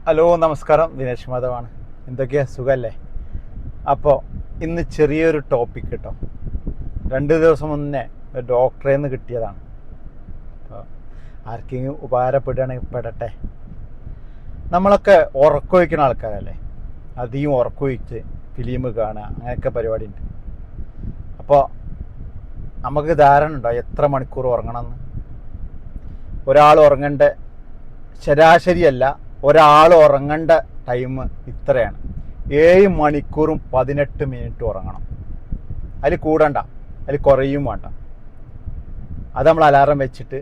Hello നമസ്കാരം, ദിനേശ് മാധവാണ്. എന്തൊക്കെയാ, സുഖമല്ലേ? അപ്പോൾ ഇന്ന് ചെറിയൊരു ടോപ്പിക് കേട്ടോ. 2 ദിവസം മുന്നേ ഒരു ഡോക്ടറെ നിന്ന് കിട്ടിയതാണ്. അപ്പോൾ ആർക്കെങ്കിലും ഉപകാരപ്പെടുകയാണെങ്കിൽ പെടട്ടെ. നമ്മളൊക്കെ ഉറക്കമൊഴിക്കുന്ന ആൾക്കാരല്ലേ, അധികം ഉറക്കമൊഴിച്ച് ഫിലിം കാണുക, അങ്ങനെയൊക്കെ പരിപാടി ഉണ്ട്. അപ്പോൾ നമുക്ക് ധാരണ ഉണ്ടോ എത്ര മണിക്കൂർ ഉറങ്ങണമെന്ന്? ഒരാൾ ഉറങ്ങേണ്ട ശരാശരിയല്ല, ഒരാൾ ഉറങ്ങേണ്ട ടൈം ഇത്രയാണ്. 7 മണിക്കൂറും 18 മിനിറ്റ് ഉറങ്ങണം. അതിൽ കൂടണ്ട, അതിൽ കുറയും വേണ്ട. അത് നമ്മൾ അലാറം വെച്ചിട്ട്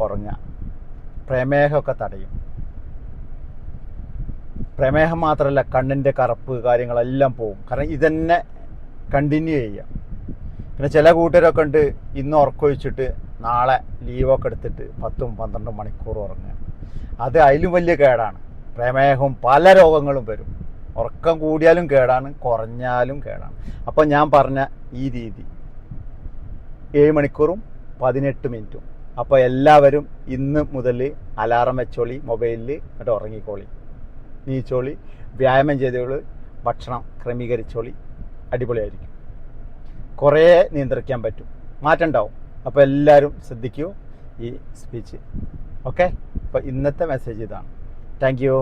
ഉറങ്ങുക. പ്രമേഹമൊക്കെ തടയും. പ്രമേഹം മാത്രമല്ല, കണ്ണിൻ്റെ കറുപ്പ് കാര്യങ്ങളെല്ലാം പോകും. കാരണം ഇതന്നെ കണ്ടിന്യൂ ചെയ്യാം. പിന്നെ ചില കൂട്ടരൊക്കെ ഉണ്ട്, ഇന്ന് ഉറക്കമൊഴിച്ചിട്ട് നാളെ ലീവൊക്കെ എടുത്തിട്ട് 10-12 മണിക്കൂർ ഉറങ്ങുക. അത് അതിലും വലിയ കേടാണ്. പ്രമേഹവും പല രോഗങ്ങളും വരും. ഉറക്കം കൂടിയാലും കേടാണ്, കുറഞ്ഞാലും കേടാണ്. അപ്പോൾ ഞാൻ പറഞ്ഞ ഈ രീതി 7 മണിക്കൂറും 18 മിനിറ്റും. അപ്പോൾ എല്ലാവരും ഇന്ന് മുതൽ അലാറം വെച്ചോളി, മൊബൈലിൽ, എന്നിട്ട് ഉറങ്ങിക്കോളി, നീച്ചോളി, വ്യായാമം ചെയ്തോളി, ഭക്ഷണം ക്രമീകരിച്ചോളി. അടിപൊളിയായിരിക്കും. കുറേ നിയന്ത്രിക്കാൻ പറ്റും, മാറ്റം ഉണ്ടാവും. അപ്പോൾ എല്ലാവരും ശ്രദ്ധിക്കൂ ഈ സ്പീച്ച്. ഓക്കെ, അപ്പോൾ ഇന്നത്തെ മെസ്സേജ് ഇതാണ്. Thank you.